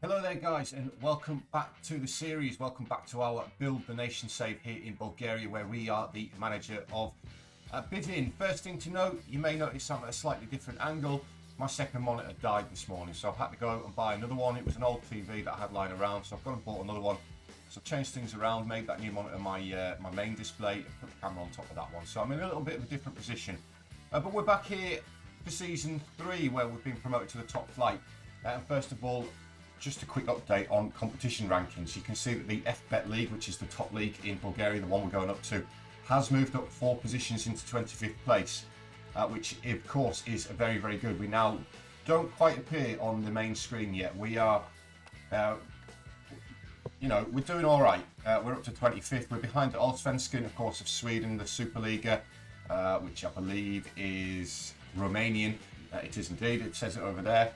Hello there guys, and welcome back to the series. Welcome back to our Build the Nation save here in Bulgaria, where we are the manager of Bdin. First thing to note, you may notice I'm at a slightly different angle. My second monitor died this morning, so I've had to go out and buy another one. It was an old TV that I had lying around, so I've gone and bought another one. So I've changed things around, made that new monitor my main display, and put the camera on top of that one. So I'm in a little bit of a different position. But we're back here for Season 3, where we've been promoted to the top flight. First of all, just a quick update on competition rankings. You can see that the FBet League, which is the top league in Bulgaria, the one we're going up to, has moved up 4 positions into 25th place, which of course is very, very good. We now don't quite appear on the main screen yet. We are, we're doing all right. We're up to 25th. We're behind Allsvenskan, of course, of Sweden, the Superliga, which I believe is Romanian. It is indeed. It says it over there.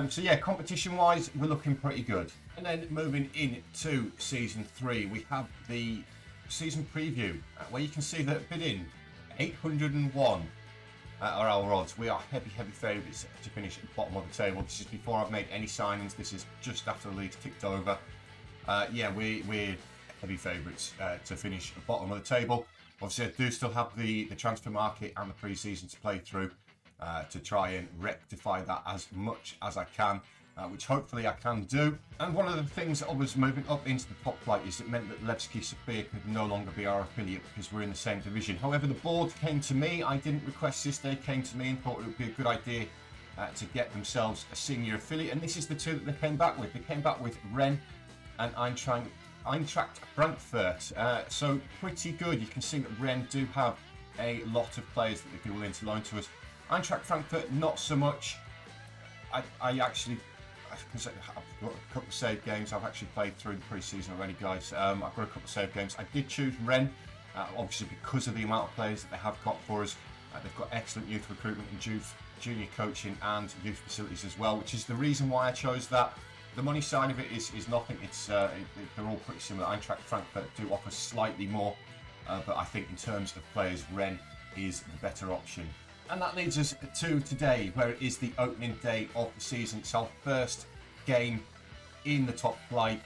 So yeah, competition-wise, we're looking pretty good. And then moving into Season 3, we have the season preview, where you can see that Bdin 801 are our odds. We are heavy favourites to finish at the bottom of the table. This is before I've made any signings. This is just after the league's ticked over. Yeah, we're heavy favourites to finish at the bottom of the table. Obviously, I do still have the transfer market and the pre-season to play through. To try and rectify that as much as I can, which hopefully I can do. And one of the things that I was moving up into the top flight is it meant that Levski Sofia could no longer be our affiliate because we're in the same division. However, the board came to me. I didn't request this. They came to me and thought it would be a good idea to get themselves a senior affiliate. And this is the two that they came back with. They came back with Rennes and Eintracht Frankfurt. So pretty good. You can see that Rennes do have a lot of players that they'd be willing to loan to us. Eintracht Frankfurt, not so much. I've got a couple of save games. I've actually played through the pre-season already, guys. I've got a couple of save games. I did choose Rennes, obviously because of the amount of players that they have got for us. They've got excellent youth recruitment and junior coaching and youth facilities as well, which is the reason why I chose that. The money side of it is nothing. They're all pretty similar. Eintracht Frankfurt do offer slightly more, but I think in terms of players, Rennes is the better option. And that leads us to today, where it is the opening day of the season. It's our first game in the top flight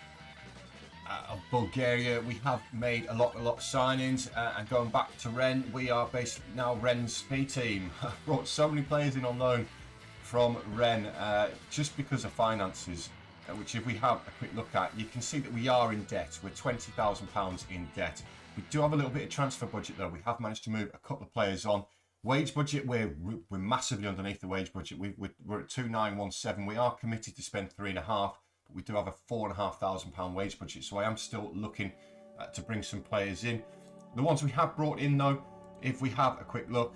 of Bulgaria. We have made a lot of signings, and going back to Rennes, we are basically now Rennes' B team. I've brought so many players in on loan from Rennes just because of finances, which if we have a quick look at, you can see that we are in debt. We're £20,000 in debt. We do have a little bit of transfer budget though. We have managed to move a couple of players on. Wage budget, we're massively underneath the wage budget. We're at 2,917. We are committed to spend 3.5, but we do have a £4,500 wage budget. So I am still looking to bring some players in. The ones we have brought in though, if we have a quick look,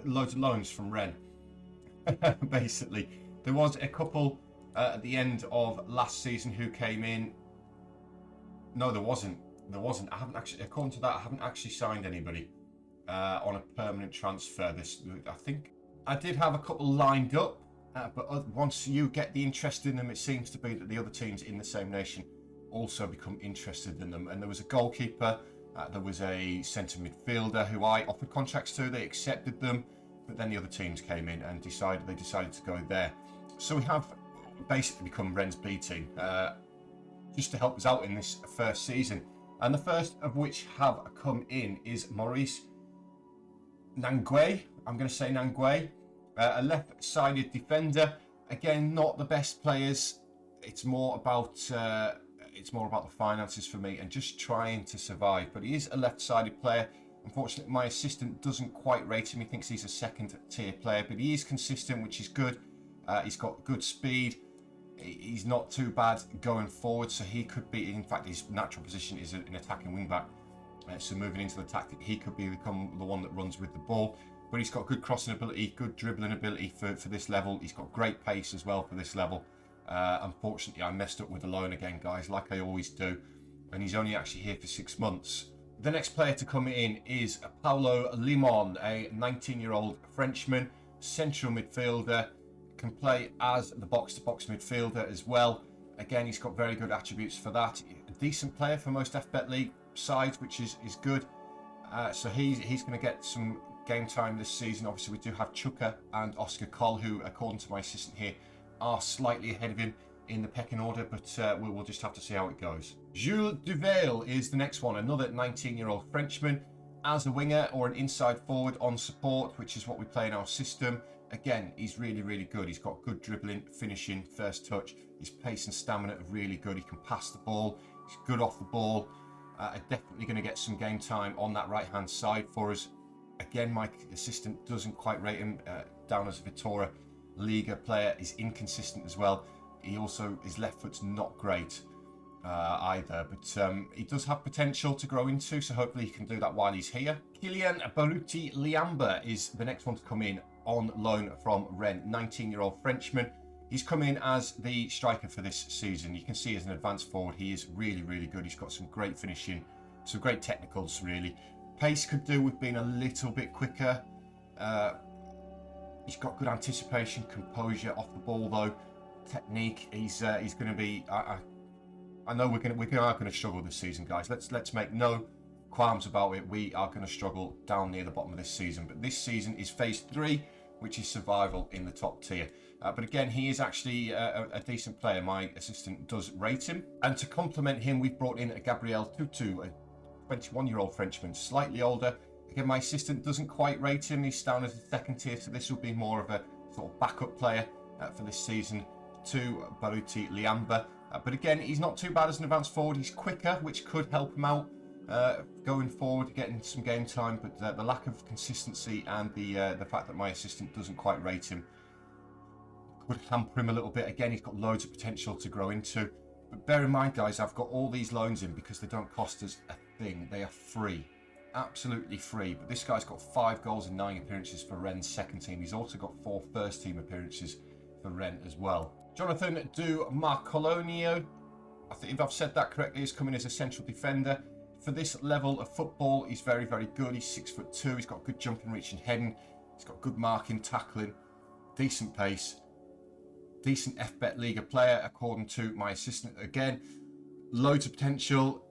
loads of loans from Rennes. Basically, there was a couple at the end of last season who came in. No, there wasn't. I haven't actually, according to that, I haven't actually signed anybody on a permanent transfer. I think I did have a couple lined up, but once you get the interest in them, it seems to be that the other teams in the same nation also become interested in them. And there was a goalkeeper, there was a centre midfielder who I offered contracts to. They accepted them, but then the other teams came in and decided to go there. So we have basically become Rennes' B team, just to help us out in this first season. And the first of which have come in is Maurice Nanguay, I'm going to say Nanguay, a left-sided defender. Again, not the best players. It's more about the finances for me and just trying to survive. But he is a left-sided player. Unfortunately, my assistant doesn't quite rate him. He thinks he's a second-tier player, but he is consistent, which is good. He's got good speed. He's not too bad going forward, so he could be. In fact, his natural position is an attacking wing-back. So moving into the tactic, he could become the one that runs with the ball. But he's got good crossing ability, good dribbling ability for this level. He's got great pace as well for this level. Unfortunately, I messed up with the loan again, guys, like I always do. And he's only actually here for 6 months. The next player to come in is Paulo Limon, a 19-year-old Frenchman, central midfielder, can play as the box-to-box midfielder as well. Again, he's got very good attributes for that. A decent player for most FBet League sides, which is good. So he's going to get some game time this season. Obviously, we do have Chuka and Oscar Koll, who, according to my assistant here, are slightly ahead of him. in the pecking order, but we'll just have to see how it goes. Jules Duvail is the next one, another 19-year-old Frenchman. As a winger or an inside forward on support, which is what we play in our system. Again, he's really, really good. He's got good dribbling, finishing, first touch. His pace and stamina are really good. He can pass the ball. He's good off the ball. Definitely going to get some game time on that right-hand side for us. Again, my assistant doesn't quite rate him. Down as a Vittoria Liga player, is inconsistent as well. He also, his left foot's not great. Either, but he does have potential to grow into, so hopefully he can do that while he's here. Kylian Baruti Liamba is the next one to come in on loan from Rennes, 19-year-old Frenchman. He's come in as the striker for this season. You can see as an advanced forward, he is really, really good. He's got some great finishing, some great technicals, really. Pace could do with being a little bit quicker. He's got good anticipation, composure off the ball, though. Technique, he's going to be... I know we are going to struggle this season, guys. Let's make no qualms about it. We are going to struggle down near the bottom of this season. But this season is phase 3, which is survival in the top tier. But again, he is actually a decent player. My assistant does rate him. And to complement him, we've brought in a Gabriel Tutu, a 21-year-old Frenchman, slightly older. Again, my assistant doesn't quite rate him. He's down as a second tier, so this will be more of a sort of backup player for this season to Baruti Liamba. But again, he's not too bad as an advanced forward. He's quicker, which could help him out going forward, getting some game time. But the lack of consistency and the fact that my assistant doesn't quite rate him could hamper him a little bit. Again, he's got loads of potential to grow into. But bear in mind, guys, I've got all these loans in because they don't cost us a thing. They are free. Absolutely free. But this guy's got 5 goals and 9 appearances for Rennes' second team. He's also got 4 first team appearances for Rennes as well. Jonathan Du Marcolonio, I think if I've said that correctly, is coming as a central defender. For this level of football, he's very, very good. He's 6'2". He's got good jumping, reaching, heading. He's got good marking, tackling, decent pace, decent FBet Liga player, according to my assistant. Again, loads of potential.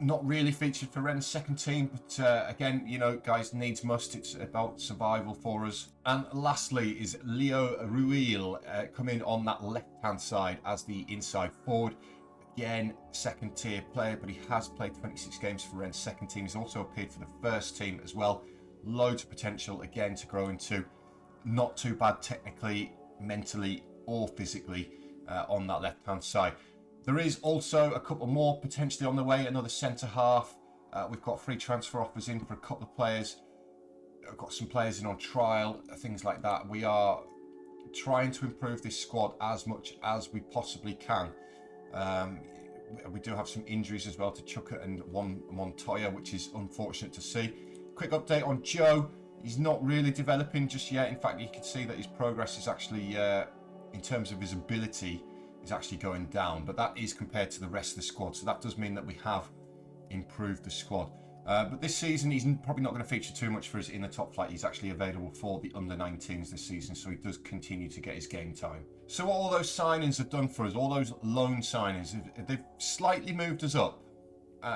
Not really featured for Rennes' second team, but again, you know, guys, needs must. It's about survival for us. And lastly is Leo Ruil coming on that left-hand side as the inside forward. Again, second tier player, but he has played 26 games for Rennes' second team. He's also appeared for the first team as well. Loads of potential, again, to grow into. Not too bad technically, mentally, or physically on that left-hand side. There is also a couple more potentially on the way, another centre half. We've got free transfer offers in for a couple of players. I've got some players in on trial, things like that. We are trying to improve this squad as much as we possibly can. We do have some injuries as well to Chuka and Montoya, which is unfortunate to see. Quick update on Joe. He's not really developing just yet. In fact, you can see that his progress is actually, in terms of his ability, is actually going down, but that is compared to the rest of the squad, so that does mean that we have improved the squad. But this season he's probably not going to feature too much for us in the top flight. He's actually available for the under-19s this season, so he does continue to get his game time. So what all those signings have done for us, all those loan signings, they've slightly moved us up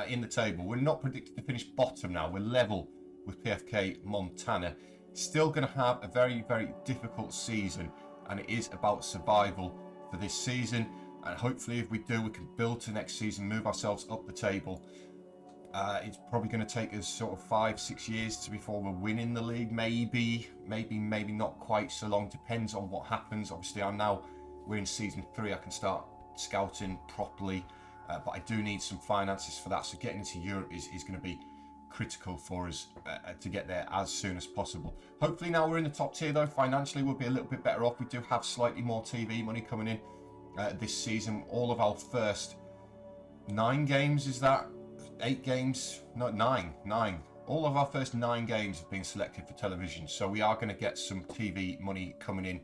in the table. We're not predicted to finish bottom now. We're level with PFK Montana. Still going to have a very, very difficult season, and it is about survival for this season, and hopefully if we do, we can build to next season, move ourselves up the table. It's probably going to take us sort of 5-6 years before we're winning the league, maybe not quite so long, depends on what happens. Obviously we're in season 3, I can start scouting properly, but I do need some finances for that, so getting into Europe is going to be critical for us to get there as soon as possible. Hopefully now we're in the top tier though, financially we'll be a little bit better off. We do have slightly more TV money coming in this season. All of our first 9 games, is that 8 games? No, 9. All of our first 9 games have been selected for television, so we are going to get some TV money coming in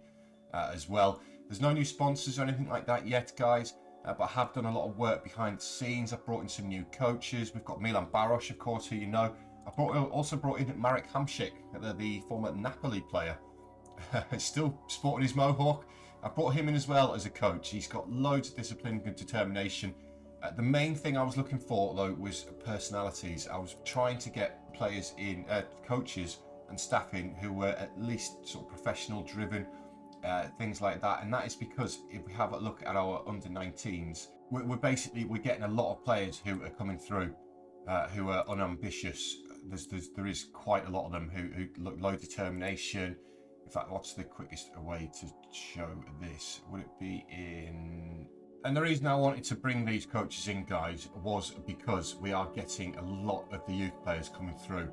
as well. There's no new sponsors or anything like that yet, guys. But I have done a lot of work behind the scenes. I've brought in some new coaches. We've got Milan Baros, of course, who you know. I also brought in Marek Hamšík, the former Napoli player. Still sporting his mohawk. I brought him in as well as a coach. He's got loads of discipline and determination. The main thing I was looking for, though, was personalities. I was trying to get players in, coaches and staff in who were at least sort of professional, driven, things like that. And that is because if we have a look at our under-19s, we're getting a lot of players who are coming through who are unambitious. There is quite a lot of them who look low determination. In fact, what's the quickest way to show this? Would it be in... And the reason I wanted to bring these coaches in, guys, was because we are getting a lot of the youth players coming through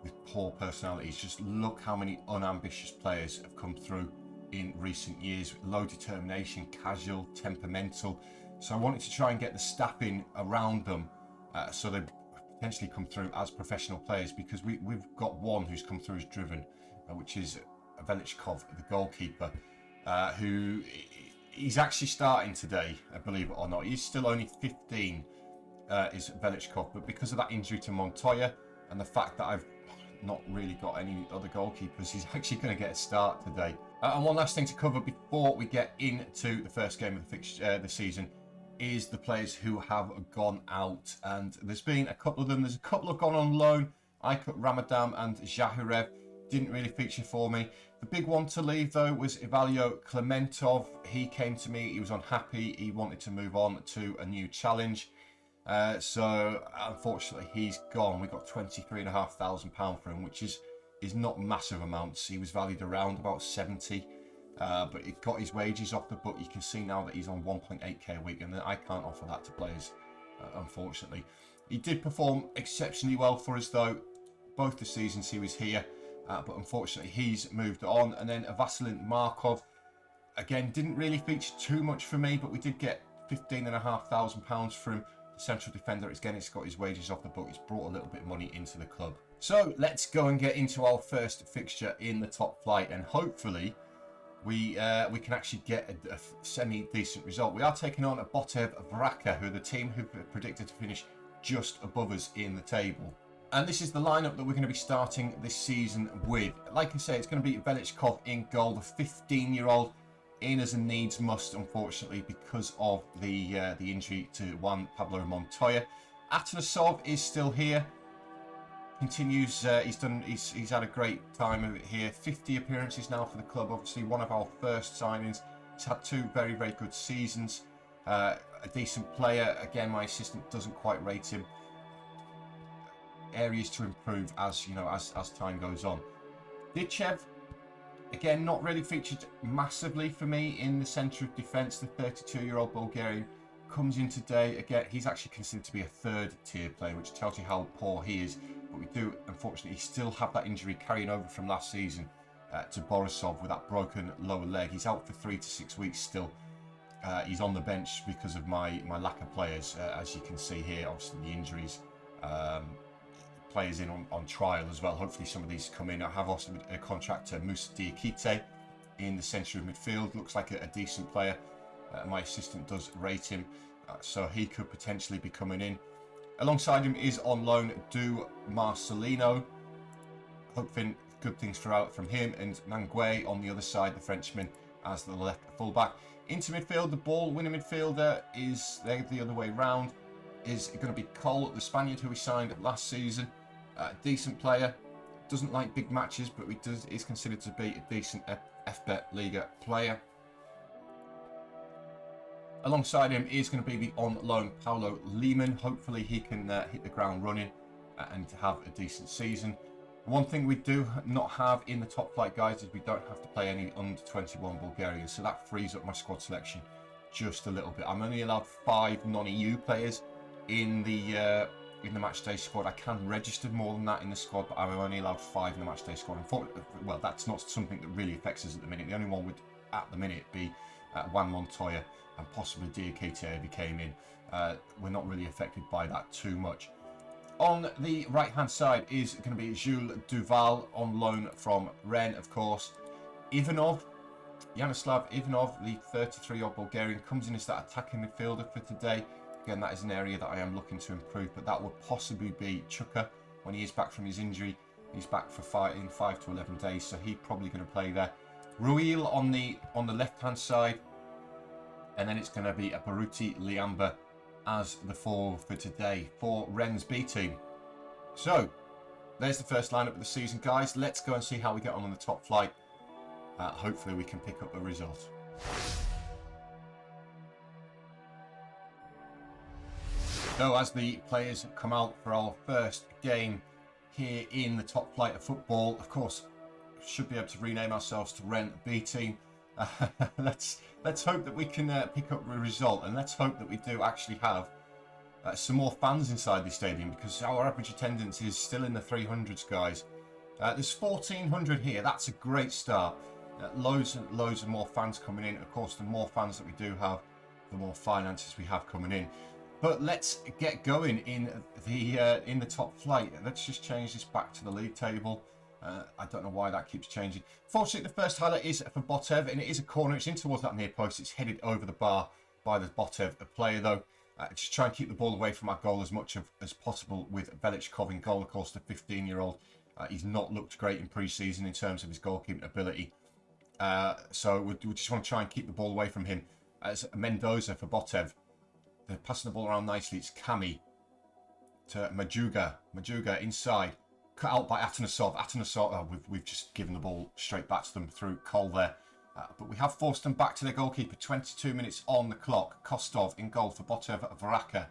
with poor personalities. Just look how many unambitious players have come through in recent years. Low determination, casual, temperamental. So I wanted to try and get the staffing around them so they potentially come through as professional players, because we've got one who's come through as driven, which is Velichkov, the goalkeeper, who he's actually starting today, believe it or not. He's still only 15, is Velichkov, but because of that injury to Montoya and the fact that I've not really got any other goalkeepers, he's actually going to get a start today. And one last thing to cover before we get into the first game of the season is the players who have gone out, and there's been a couple of them. There's a couple have gone on loan. Aykut Ramadan and Zahirev didn't really feature for me. The big one to leave though was Ivalio Klementov. He came to me, he was unhappy, he wanted to move on to a new challenge. So unfortunately he's gone. We got £23,500 for him, which is not massive amounts. He was valued around about 70. But he got his wages off the book. You can see now that he's on 1.8k a week, and I can't offer that to players, unfortunately. He did perform exceptionally well for us, though, both the seasons he was here, but unfortunately he's moved on. And then Vasilin Markov, again, didn't really feature too much for me, but we did get £15,500 from the central defender. Again, it's got his wages off the book. It's brought a little bit of money into the club. So let's go and get into our first fixture in the top flight, and hopefully we can actually get a semi-decent result. We are taking on a Botev Vraka, who are the team who are predicted to finish just above us in the table. And this is the lineup that we're going to be starting this season with. Like I say, it's going to be Velichkov in goal, the 15-year-old, in as a needs must, unfortunately, because of the injury to Juan Pablo Montoya. Atanasov is still here. Continues, he's had a great time of it here. 50 appearances now for the club, obviously one of our first signings. He's had two very, very good seasons. A decent player. Again, my assistant doesn't quite rate him. Areas to improve as time goes on. Ditchev, again, not really featured massively for me in the centre of defence. The 32-year-old Bulgarian comes in today. Again, he's actually considered to be a third-tier player, which tells you how poor he is. But we do, unfortunately, still have that injury carrying over from last season to Borisov with that broken lower leg. He's out for 3 to 6 weeks still. He's on the bench because of my lack of players, as you can see here. Obviously, the injuries. Players in on trial as well. Hopefully, some of these come in. I have also a contractor, Musa Diakite, in the centre of midfield. Looks like a decent player. My assistant does rate him, so he could potentially be coming in. Alongside him is on loan Du Marcelino. Hoping good things from him, and Mangue on the other side, the Frenchman, as the left fullback. Into midfield, the ball winning midfielder is the other way round. Is going to be Cole, the Spaniard who we signed last season. Decent player, doesn't like big matches, but is considered to be a decent FBet Liga player. Alongside him is going to be the on loan Paulo Lehmann. Hopefully he can hit the ground running and have a decent season. One thing we do not have in the top flight, guys, is we don't have to play any under 21 Bulgarians, so that frees up my squad selection just a little bit. I'm only allowed 5 non-EU players in the matchday squad. I can register more than that in the squad, but I'm only allowed 5 in the matchday squad. Well, that's not something that really affects us at the minute. The only one would, at the minute, be Juan Montoya and possibly Diakite if he came in. We're not really affected by that too much. On the right-hand side is going to be Jules Duval on loan from Rennes, of course. Ivanov, Yanoslav Ivanov, the 33-year-old Bulgarian, comes in as that attacking midfielder for today. Again, that is an area that I am looking to improve, but that would possibly be Chuka when he is back from his injury. He's back for 5 to 11 days, so he's probably going to play there. Ruil on the left-hand side, and then it's going to be a Baruti Liamba as the forward for today for Rennes B team. So there's the first lineup of the season, guys. Let's go and see how we get on the top flight. hopefully we can pick up a result. So as the players come out for our first game here in the top flight of football, of course, should be able to rename ourselves to Rent B Team. Let's hope that we can pick up a result, and let's hope that we do actually have some more fans inside the stadium, because our average attendance is still in the 300s, guys. There's 1,400 here. That's a great start. Loads and loads of more fans coming in. Of course, the more fans that we do have, the more finances we have coming in. But let's get going in the top flight. Let's just change this back to the league table. I don't know why that keeps changing. Fortunately, the first highlight is for Botev, and it is a corner. It's in towards that near post. It's headed over the bar by the Botev player, though. Just try and keep the ball away from our goal as much as possible with Velichkov in goal. Of course, the 15-year-old. He's not looked great in pre-season in terms of his goalkeeping ability. So we just want to try and keep the ball away from him. As Mendoza for Botev. They're passing the ball around nicely. It's Kami to Majuga. Majuga inside. Cut out by Atanasov. Atanasov, we've just given the ball straight back to them through Cole there. But we have forced them back to their goalkeeper. 22 minutes on the clock. Kostov in goal for Botev Varaka.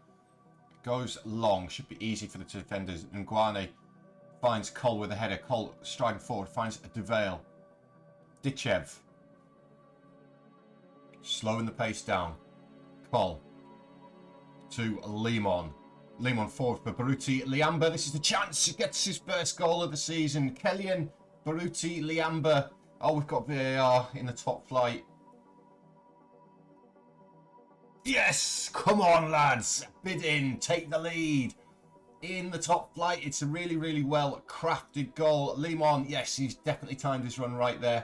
Goes long. Should be easy for the defenders. Nguane finds Cole with a header. Cole striding forward. Finds Duvale. Dichev. Slowing the pace down. Cole to Limon. Limon forward for Baruti Liamba. This is the chance. He gets his first goal of the season. Kellyan Baruti Liamba. Oh, we've got VAR in the top flight. Yes! Come on, lads. Bdin, take the lead. In the top flight. It's a really, really well crafted goal. Limon, yes, he's definitely timed his run right there.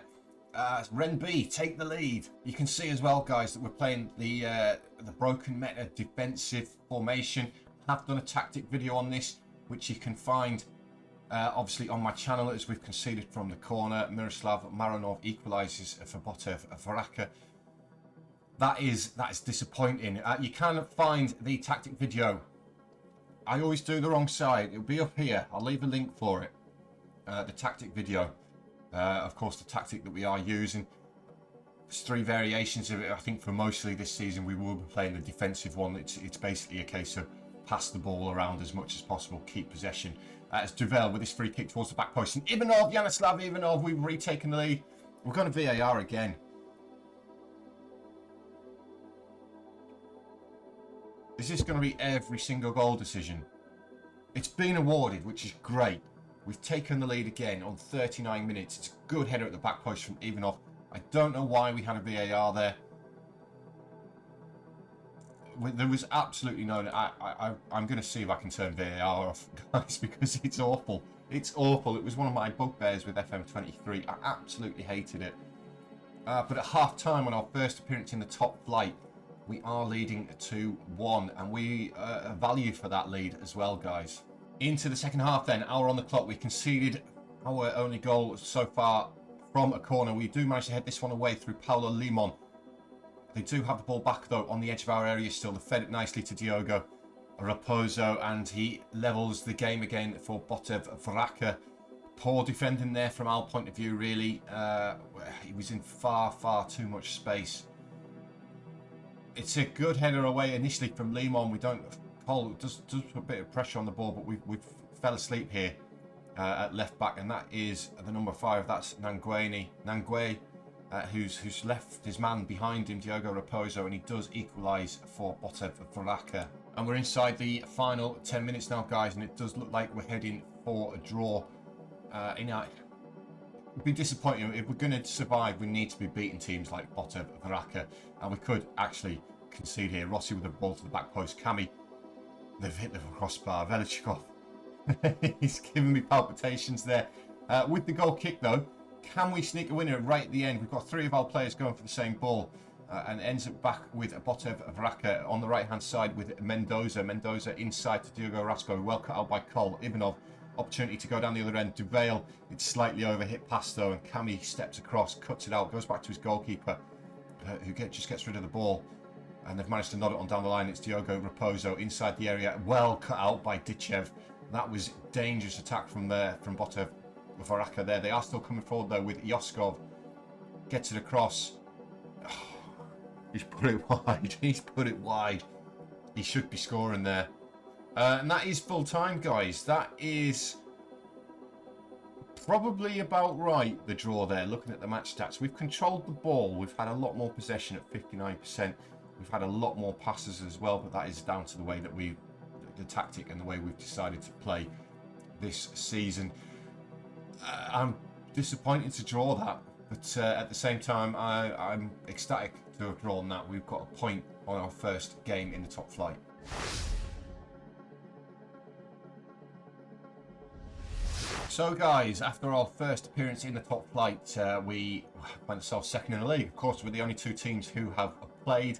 Renby, take the lead. You can see as well, guys, that we're playing the broken meta defensive formation. I have done a tactic video on this, which you can find obviously on my channel, as we've conceded from the corner. Miroslav Maranov equalises for Botev Varaka. That is disappointing. You can find the tactic video. I always do the wrong side. It'll be up here. I'll leave a link for it. The tactic video. Of course, the tactic that we are using. There's 3 variations of it. I think for mostly this season we will be playing the defensive one. It's basically a case of pass the ball around as much as possible, keep possession. As Duvel with his free kick towards the back post. And Ivanov, Yanislav Ivanov, we've retaken the lead. We're going to VAR again. Is this going to be every single goal decision? It's been awarded, which is great. We've taken the lead again on 39 minutes. It's a good header at the back post from Ivanov. I don't know why we had a VAR there. There was absolutely no... I'm going to see if I can turn VAR off, guys, because it's awful. It's awful. It was one of my bugbears with FM23. I absolutely hated it. But at half-time, on our first appearance in the top flight, we are leading 2-1, and we value for that lead as well, guys. Into the second half then, hour on the clock. We conceded our only goal so far from a corner. We do manage to head this one away through Paulo Limon. They do have the ball back though on the edge of our area still. They fed it nicely to Diogo Raposo, and he levels the game again for Botev Varaka. Poor defending there from our point of view, really. He was in far too much space. It's a good header away initially from Limon. We don't... Cole does put a bit of pressure on the ball, but we've fell asleep here at left back, and that is the number 5. That's Nangue, who's left his man behind him, Diogo Raposo, and he does equalise for Botev Varaka. And we're inside the final 10 minutes now, guys, and it does look like we're heading for a draw. It'd be disappointing. If we're going to survive, we need to be beating teams like Botev Varaka, and we could actually concede here. Rossi with the ball to the back post. Kami, they've hit the crossbar. Velichkov, he's giving me palpitations there. With the goal kick though, can we sneak a winner right at the end? We've got 3 of our players going for the same ball, and ends up back with Botev Varaka on the right hand side with Mendoza. Mendoza inside to Diogo Rasco, well cut out by Cole. Ivanov, opportunity to go down the other end. Duvale, it's slightly over, hit pass though, and Kami steps across, cuts it out, goes back to his goalkeeper, who just gets rid of the ball. And they've managed to nod it on down the line. It's Diogo Raposo inside the area, well cut out by Dichev. That was dangerous attack from Botev Varaka there. They are still coming forward though with Yoskov. Gets it across. He's put it wide. He's put it wide. He should be scoring there. And that is full time, guys. That is probably about right, the draw there, looking at the match stats. We've controlled the ball. We've had a lot more possession at 59%. We've had a lot more passes as well, but that is down to the way that the tactic and the way we've decided to play this season. I'm disappointed to draw that, but at the same time, I'm ecstatic to have drawn that. We've got a point on our first game in the top flight. So guys, after our first appearance in the top flight, we find ourselves second in the league. Of course, we're the only two teams who have played.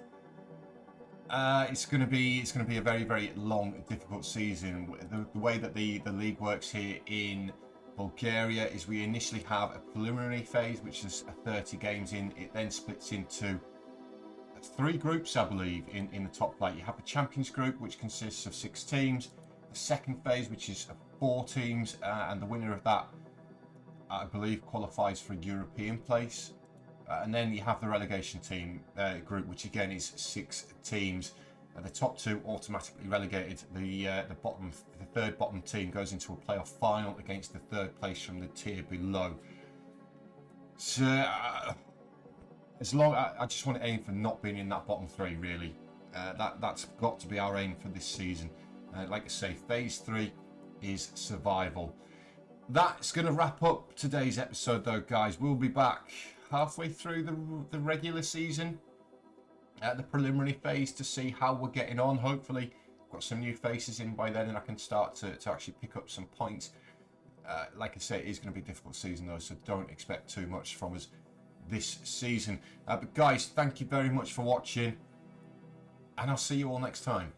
It's going to be a very, very long, difficult season. The way that the league works here in Bulgaria is we initially have a preliminary phase, which is 30 games in. It then splits into 3 groups, I believe, in the top flight. You have the Champions Group, which consists of 6 teams. The second phase, which is 4 teams, and the winner of that, I believe, qualifies for a European place. And then you have the relegation team group, which again is 6 teams. The top 2 automatically relegated. The third bottom team goes into a playoff final against the 3rd place from the tier below. So I just want to aim for not being in that bottom 3, really. That's got to be our aim for this season. Like I say, phase 3 is survival. That's going to wrap up today's episode, though, guys. We'll be back halfway through the regular season at the preliminary phase to see how we're getting on. Hopefully, got some new faces in by then, and I can start to actually pick up some points. Like I say, it is going to be a difficult season, though, so don't expect too much from us this season. But guys, thank you very much for watching, and I'll see you all next time.